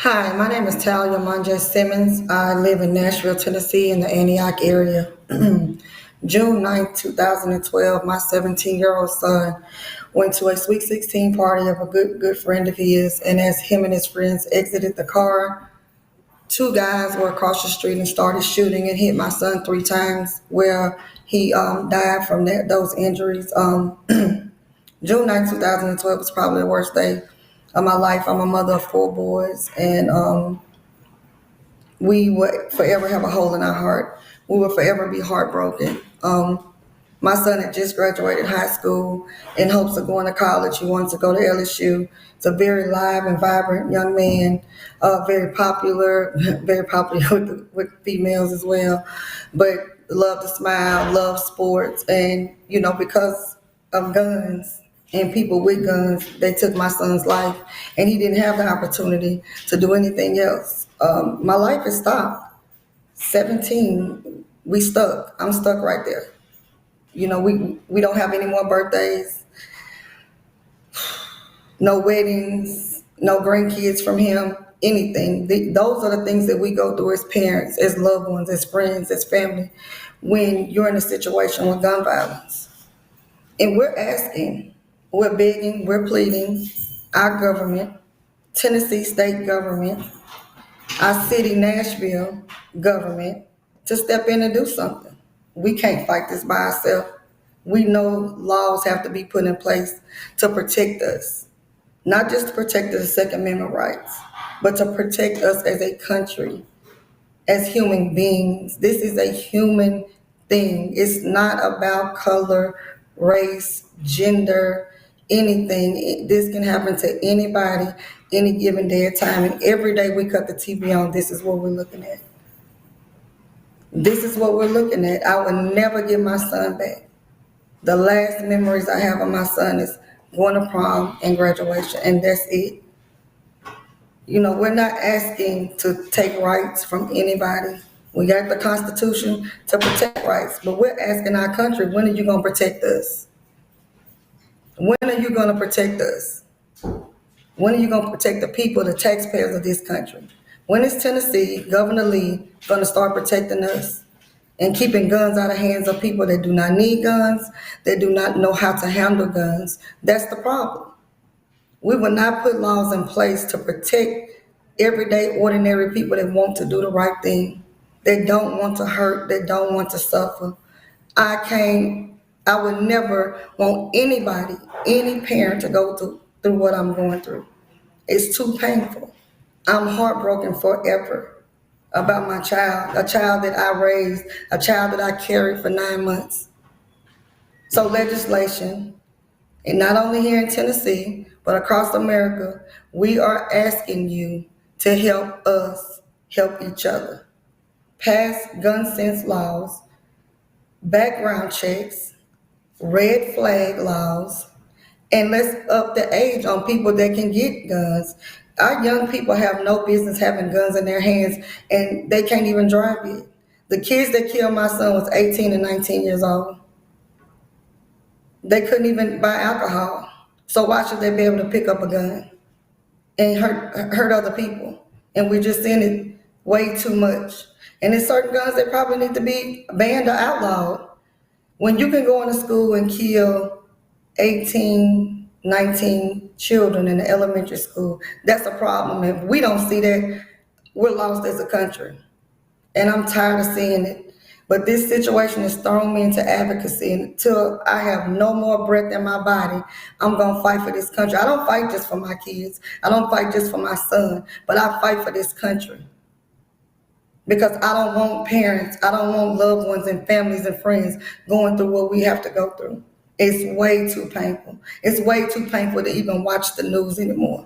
Hi, my name is Talia Monget Simmons. I live in Nashville, Tennessee, in the Antioch area. June 9th, 2012, my 17-year-old son went to a Sweet 16 party of a good friend of his, and as him and his friends exited the car, two guys were across the street and started shooting and hit my son three times, where he died from those injuries. June 9th, 2012 was probably the worst day of my life. I'm a mother of four boys, and we would forever have a hole in our heart. We would forever be heartbroken. My son had just graduated high school in hopes of going to college. He wanted to go to LSU. It's a very live and vibrant young man, very popular, very popular with females as well, but loved to smile, loved sports, and because of guns and people with guns, they took my son's life, and he didn't have the opportunity to do anything else. My life has stopped. 17, we stuck. I'm stuck right there. We don't have any more birthdays, no weddings, no grandkids from him, anything. Those are the things that we go through as parents, as loved ones, as friends, as family, when you're in a situation with gun violence. And we're asking, we're begging, we're pleading our government, Tennessee state government, our city, Nashville government, to step in and do something. We can't fight this by ourselves. We know laws have to be put in place to protect us, not just to protect the Second Amendment rights, but to protect us as a country, as human beings. This is a human thing. It's not about color, race, gender, anything. This can happen to anybody, any given day or time. And every day we cut the TV on, this is what we're looking at. This is what we're looking at. I will never get my son back. The last memories I have of my son is going to prom and graduation, and that's it. We're not asking to take rights from anybody. We got the Constitution to protect rights, but we're asking our country, when are you going to protect us? When are you going to protect us? When are you going to protect the people, the taxpayers of this country? When is Tennessee, Governor Lee, going to start protecting us and keeping guns out of hands of people that do not need guns, that do not know how to handle guns? That's the problem. We will not put laws in place to protect everyday, ordinary people that want to do the right thing, that don't want to hurt, that don't want to suffer. I would never want anybody, any parent to go through what I'm going through. It's too painful. I'm heartbroken forever about my child, a child that I raised, a child that I carried for 9 months. So legislation, and not only here in Tennessee, but across America, we are asking you to help us help each other. Pass gun sense laws, background checks, red flag laws, and let's up the age on people that can get guns. Our young people have no business having guns in their hands, and they can't even drive yet. The kids that killed my son was 18 and 19 years old. They couldn't even buy alcohol. So why should they be able to pick up a gun and hurt other people? And we're just seeing it way too much. And there's certain guns that probably need to be banned or outlawed. When you can go into school and kill 18, 19 children in the elementary school, that's a problem. If we don't see that, we're lost as a country. And I'm tired of seeing it. But this situation has thrown me into advocacy. And until I have no more breath in my body, I'm going to fight for this country. I don't fight just for my kids. I don't fight just for my son, but I fight for this country. Because I don't want parents, I don't want loved ones and families and friends going through what we have to go through. It's way too painful. It's way too painful to even watch the news anymore,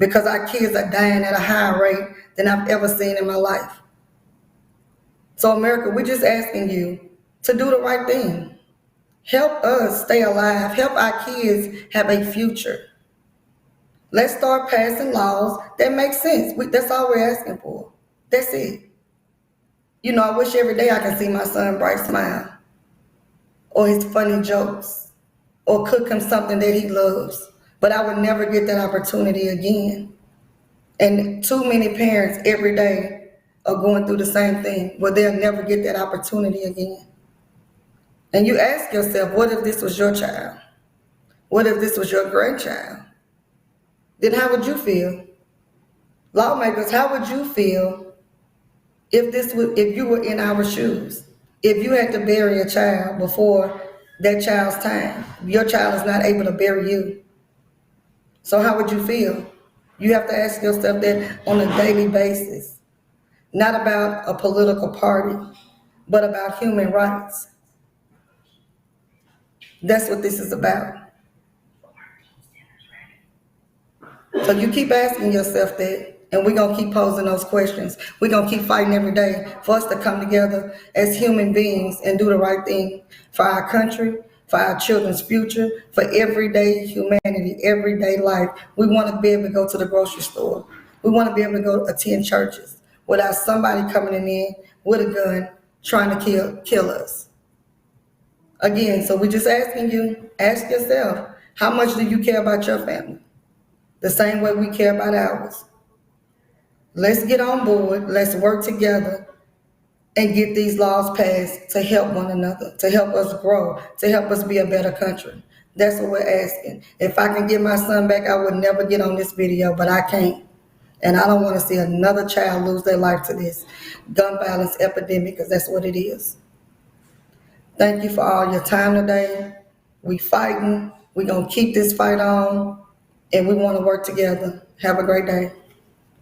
because our kids are dying at a higher rate than I've ever seen in my life. So America, we're just asking you to do the right thing. Help us stay alive. Help our kids have a future. Let's start passing laws that make sense. That's all we're asking for. That's it. I wish every day I could see my son bright smile, or his funny jokes, or cook him something that he loves. But I would never get that opportunity again. And too many parents every day are going through the same thing where they'll never get that opportunity again. And you ask yourself, what if this was your child? What if this was your grandchild? Then how would you feel? Lawmakers, how would you feel if you were in our shoes? If you had to bury a child before that child's time, your child is not able to bury you. So how would you feel? You have to ask yourself that on a daily basis, not about a political party, but about human rights. That's what this is about. So you keep asking yourself that, and we're gonna keep posing those questions. We're gonna keep fighting every day for us to come together as human beings and do the right thing for our country, for our children's future, for everyday humanity, everyday life. We wanna be able to go to the grocery store. We wanna be able to go attend churches without somebody coming in with a gun trying to kill us. Again, so we're just asking you, ask yourself, how much do you care about your family? The same way we care about ours. Let's get on board, let's work together and get these laws passed to help one another, to help us grow, to help us be a better country. That's what we're asking. If I can get my son back, I would never get on this video, but I can't. And I don't want to see another child lose their life to this gun violence epidemic, because that's what it is. Thank you for all your time today. We fighting. We're going to keep this fight on, and we want to work together. Have a great day.